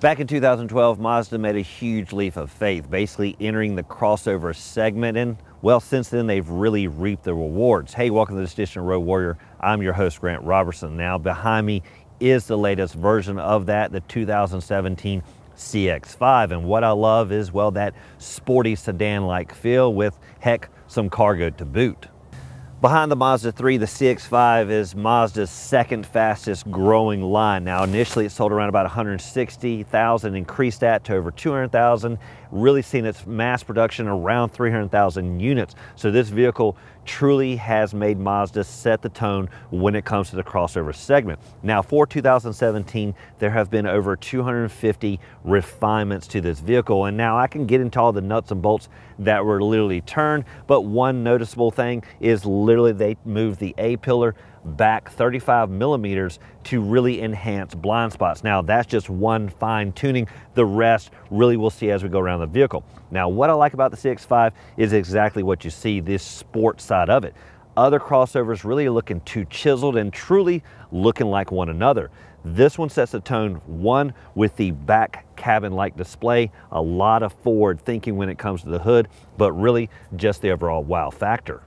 Back in 2012, Mazda made a huge leap of faith, basically entering the crossover segment, and well, since then they've really reaped the rewards. Hey, welcome to this edition of Road Warrior. I'm your host, Grant Roberson. Now, behind me is the latest version of that, the 2017 CX-5, and what I love is, well, that sporty sedan-like feel with, heck, some cargo to boot. Behind the Mazda 3, the CX-5 is Mazda's second fastest growing line. Now, initially it sold around about 160,000, increased that to over 200,000, really seen its mass production around 300,000 units. So this vehicle truly has made Mazda set the tone when it comes to the crossover segment. Now, for 2017, there have been over 250 refinements to this vehicle, and now I can get into all the nuts and bolts that were literally turned, but one noticeable thing is literally they moved the A-pillar back 35 millimeters to really enhance blind spots. Now, that's just one fine tuning. The rest really we'll see as we go around the vehicle. Now, what I like about the CX-5 is exactly what you see, this sport side of it. Other crossovers really are looking too chiseled and truly looking like one another. This one sets the tone, one, with the back cabin-like display, a lot of forward thinking when it comes to the hood, but really just the overall wow factor.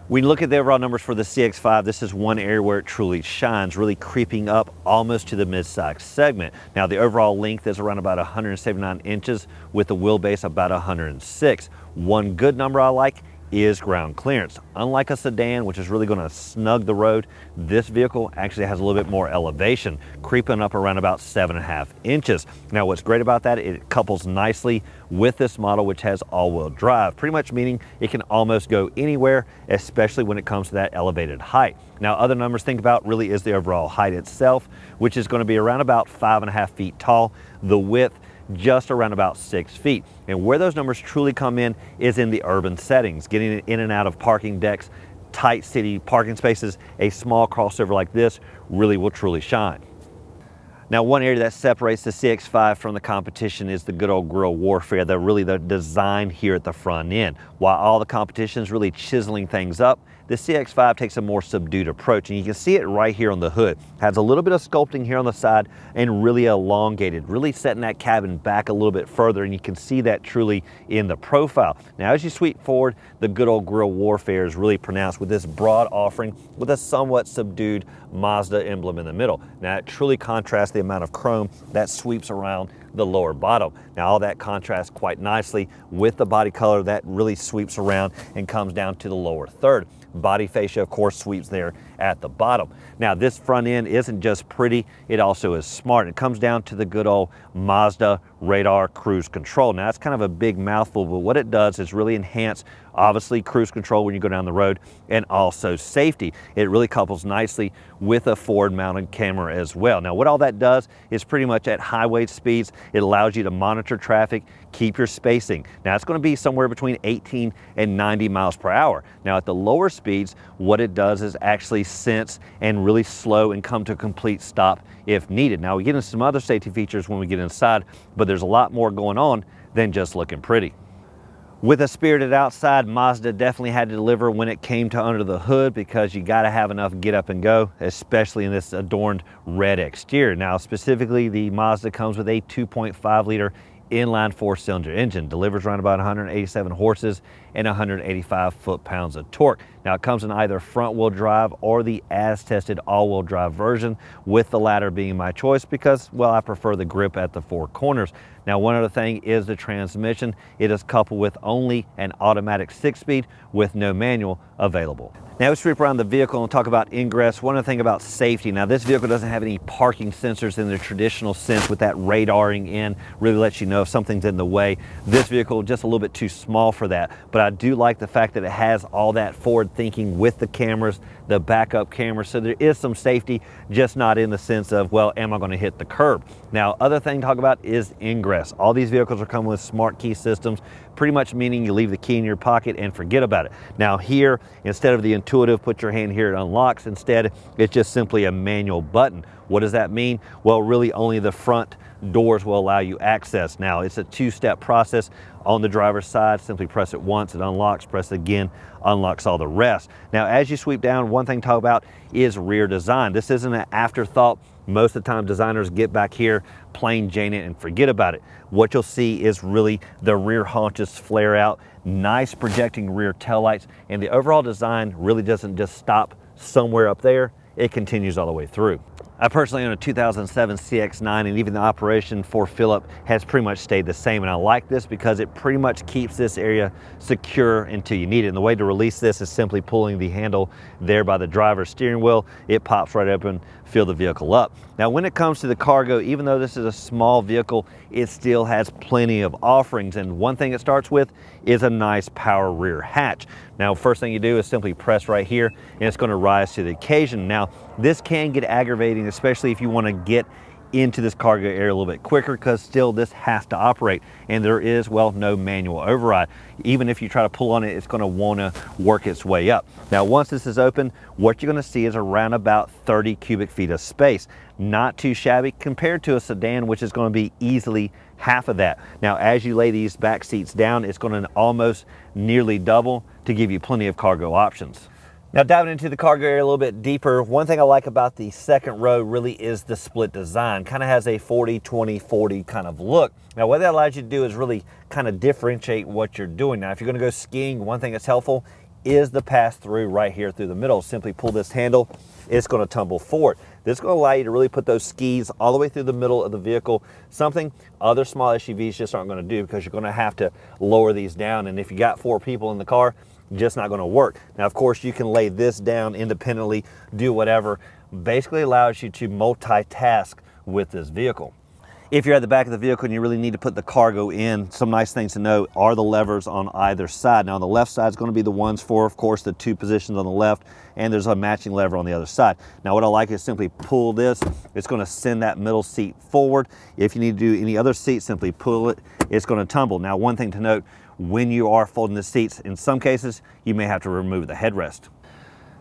When you look at the overall numbers for the CX-5, this is one area where it truly shines, really creeping up almost to the mid-size segment. Now, the overall length is around about 179 inches with the wheelbase about 106. One good number I like is ground clearance. Unlike a sedan, which is really going to snug the road, this vehicle actually has a little bit more elevation, creeping up around about 7.5 inches. Now, what's great about that, it couples nicely with this model, which has all-wheel drive, pretty much meaning it can almost go anywhere, especially when it comes to that elevated height. Now, other numbers to think about really is the overall height itself, which is going to be around about 5.5 feet tall. The width just around about 6 feet. And where those numbers truly come in is in the urban settings, getting in and out of parking decks, tight city parking spaces. A small crossover like this really will truly shine. Now, one area that separates the CX-5 from the competition is the good old grille warfare, the design here at the front end. While all the competition is really chiseling things up, the CX-5 takes a more subdued approach, and you can see it right here on the hood. Has a little bit of sculpting here on the side and really elongated, really setting that cabin back a little bit further, and you can see that truly in the profile. Now, as you sweep forward, the good old grille warfare is really pronounced with this broad offering with a somewhat subdued Mazda emblem in the middle. Now, it truly contrasts the amount of chrome that sweeps around the lower bottom. Now, all that contrasts quite nicely with the body color that really sweeps around and comes down to the lower third. Body fascia, of course, sweeps there at the bottom. Now, this front end isn't just pretty, it also is smart. It comes down to the good old Mazda radar cruise control. Now, that's kind of a big mouthful, but what it does is really enhance, obviously, cruise control when you go down the road, and also safety. It really couples nicely with a forward-mounted camera as well. Now, what all that does is pretty much at highway speeds, it allows you to monitor traffic, keep your spacing. Now, it's going to be somewhere between 18 and 90 miles per hour. Now, at the lower speeds, what it does is actually sense and really slow and come to a complete stop if needed. Now, we get into some other safety features when we get inside, but there's a lot more going on than just looking pretty. With a spirited outside, Mazda definitely had to deliver when it came to under the hood, because you got to have enough get up and go, especially in this adorned red exterior. Now, specifically, the Mazda comes with a 2.5 liter inline 4-cylinder engine, delivers around about 187 horses and 185 foot-pounds of torque. Now, it comes in either front-wheel drive or the as-tested all-wheel drive version, with the latter being my choice because, well, I prefer the grip at the four corners. Now, one other thing is the transmission. It is coupled with only an automatic 6-speed with no manual available. Now, let's sweep around the vehicle and talk about ingress. One other thing about safety. Now, this vehicle doesn't have any parking sensors in the traditional sense with that radaring in, really lets you know if something's in the way. This vehicle just a little bit too small for that, but I do like the fact that it has all that forward thinking with the cameras, the backup camera, so there is some safety, just not in the sense of, well, am I going to hit the curb? Now, other thing to talk about is ingress. All these vehicles are coming with smart key systems, pretty much meaning you leave the key in your pocket and forget about it. Now, here, instead of the intuitive put your hand here, it unlocks, instead it's just simply a manual button. What does that mean? Well, really only the front doors will allow you access. Now, it's a two-step process. On the driver's side, simply press it once, it unlocks, press it again, unlocks all the rest. Now, as you sweep down, one thing to talk about is rear design. This isn't an afterthought. Most of the time designers get back here, plain Jane it, and forget about it. What you'll see is really the rear haunches flare out, nice projecting rear taillights, and the overall design really doesn't just stop somewhere up there, it continues all the way through. I personally own a 2007 CX-9, and even the operation for Philip has pretty much stayed the same. And I like this because it pretty much keeps this area secure until you need it. And the way to release this is simply pulling the handle there by the driver's steering wheel. It pops right open, fill the vehicle up. Now, when it comes to the cargo, even though this is a small vehicle, it still has plenty of offerings. And one thing it starts with is a nice power rear hatch. Now, first thing you do is simply press right here, and it's going to rise to the occasion. Now, this can get aggravating, especially if you want to get into this cargo area a little bit quicker, because still this has to operate, and there is, well, no manual override. Even if you try to pull on it, it's going to want to work its way up. Now, once this is open, what you're going to see is around about 30 cubic feet of space. Not too shabby compared to a sedan, which is going to be easily half of that. Now, as you lay these back seats down, it's going to almost nearly double to give you plenty of cargo options. Now, diving into the cargo area a little bit deeper, one thing I like about the second row really is the split design. Kind of has a 40-20-40 kind of look. Now, what that allows you to do is really kind of differentiate what you're doing. Now, if you're going to go skiing, one thing that's helpful is the pass-through right here through the middle. Simply pull this handle, it's going to tumble forward. This is going to allow you to really put those skis all the way through the middle of the vehicle, something other small SUVs just aren't going to do, because you're going to have to lower these down. And if you got 4 people in the car, just not going to work. Now, of course, you can lay this down independently, do whatever. Basically allows you to multitask with this vehicle. If you're at the back of the vehicle and you really need to put the cargo in, some nice things to know are the levers on either side. Now, on the left side is going to be the ones for, of course, the 2 positions on the left, and there's a matching lever on the other side. Now, what I like is simply pull this. It's going to send that middle seat forward. If you need to do any other seat, simply pull it. It's going to tumble. Now, one thing to note, when you are folding the seats, in some cases, you may have to remove the headrest.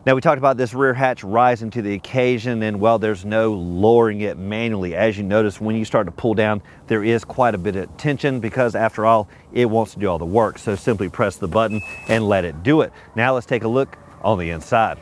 Now, we talked about this rear hatch rising to the occasion, and well, there's no lowering it manually. As you notice, when you start to pull down, there is quite a bit of tension, because after all, it wants to do all the work. So simply press the button and let it do it. Now let's take a look on the inside.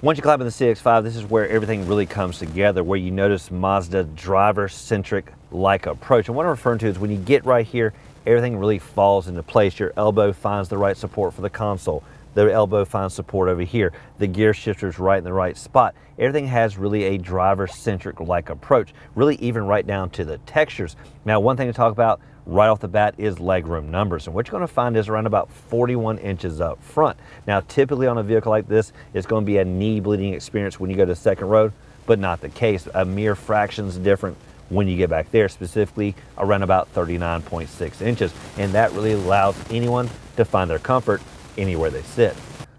Once you climb in the CX-5, this is where everything really comes together, where you notice Mazda driver-centric like approach. And what I'm referring to is when you get right here, everything really falls into place. Your elbow finds the right support for the console. The elbow finds support over here. The gear shifter's right in the right spot. Everything has really a driver-centric like approach, really even right down to the textures. Now, one thing to talk about right off the bat is legroom numbers. And what you're going to find is around about 41 inches up front. Now, typically on a vehicle like this, it's going to be a knee bleeding experience when you go to the second row, but not the case. A mere fractions different when you get back there, specifically around about 39.6 inches. And that really allows anyone to find their comfort anywhere they sit.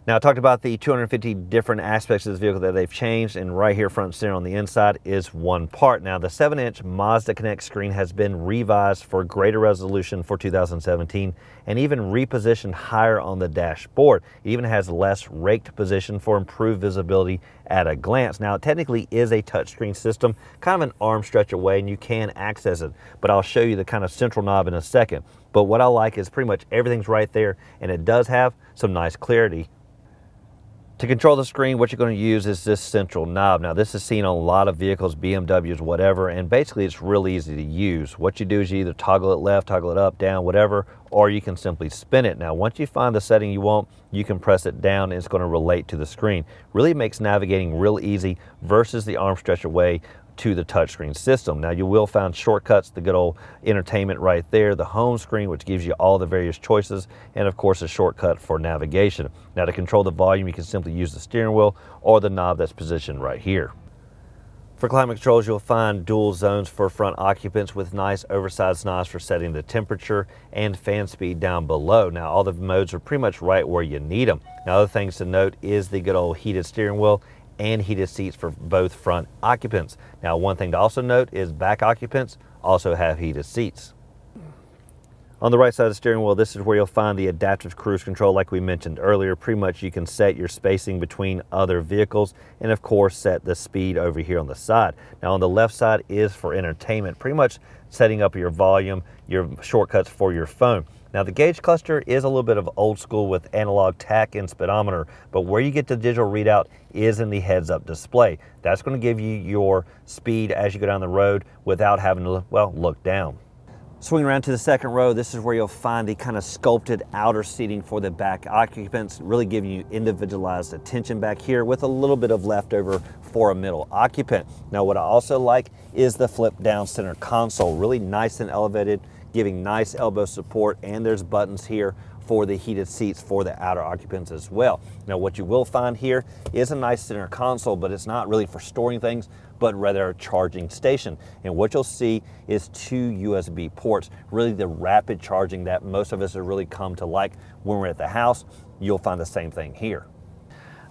Now, I talked about the 250 different aspects of this vehicle that they've changed, and right here front and center on the inside is one part. Now, the 7-inch Mazda Connect screen has been revised for greater resolution for 2017 and even repositioned higher on the dashboard. It even has less raked position for improved visibility at a glance. Now, it technically is a touchscreen system, kind of an arm stretch away, and you can access it, but I'll show you the kind of central knob in a second. But what I like is pretty much everything's right there, and it does have some nice clarity. To control the screen, what you're going to use is this central knob. Now, this is seen on a lot of vehicles, BMWs, whatever, and basically it's real easy to use. What you do is you either toggle it left, toggle it up, down, whatever, or you can simply spin it. Now, once you find the setting you want, you can press it down and it's going to relate to the screen. Really makes navigating real easy versus the arm stretch away to the touchscreen system. Now, you will find shortcuts, the good old entertainment right there, the home screen, which gives you all the various choices, and of course a shortcut for navigation. Now, to control the volume, you can simply use the steering wheel or the knob that's positioned right here. For climate controls, you'll find dual zones for front occupants with nice oversized knobs for setting the temperature and fan speed down below. Now, all the modes are pretty much right where you need them. Now, other things to note is the good old heated steering wheel and heated seats for both front occupants. Now, one thing to also note is back occupants also have heated seats. On the right side of the steering wheel, this is where you'll find the adaptive cruise control like we mentioned earlier. Pretty much you can set your spacing between other vehicles and of course set the speed over here on the side. Now, on the left side is for entertainment, pretty much setting up your volume, your shortcuts for your phone. Now the gauge cluster is a little bit of old school with analog tach and speedometer, but where you get the digital readout is in the heads-up display. That's going to give you your speed as you go down the road without having to, well, look down. Swing around to the second row, this is where you'll find the kind of sculpted outer seating for the back occupants, really giving you individualized attention back here with a little bit of leftover for a middle occupant. Now what I also like is the flip down center console, really nice and elevated, giving nice elbow support, and there's buttons here for the heated seats for the outer occupants as well. Now what you will find here is a nice center console, but it's not really for storing things, but rather a charging station. And what you'll see is 2 USB ports, really the rapid charging that most of us have really come to like when we're at the house. You'll find the same thing here.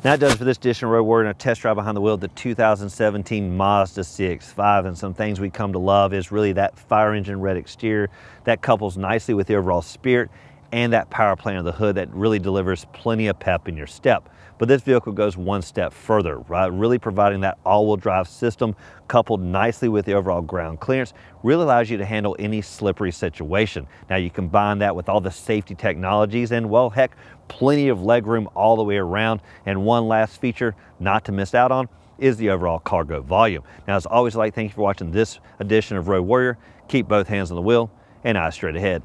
That does for this edition of Road Warrior and a test drive behind the wheel of the 2017 Mazda CX-5. And some things we come to love is really that fire engine red exterior that couples nicely with the overall spirit, and that power plant of the hood that really delivers plenty of pep in your step. But this vehicle goes one step further, right? Really providing that all-wheel drive system coupled nicely with the overall ground clearance really allows you to handle any slippery situation. Now you combine that with all the safety technologies and, well, heck, plenty of legroom all the way around. And one last feature not to miss out on is the overall cargo volume. Now, as always, thank you for watching this edition of Road Warrior. Keep both hands on the wheel and eyes straight ahead.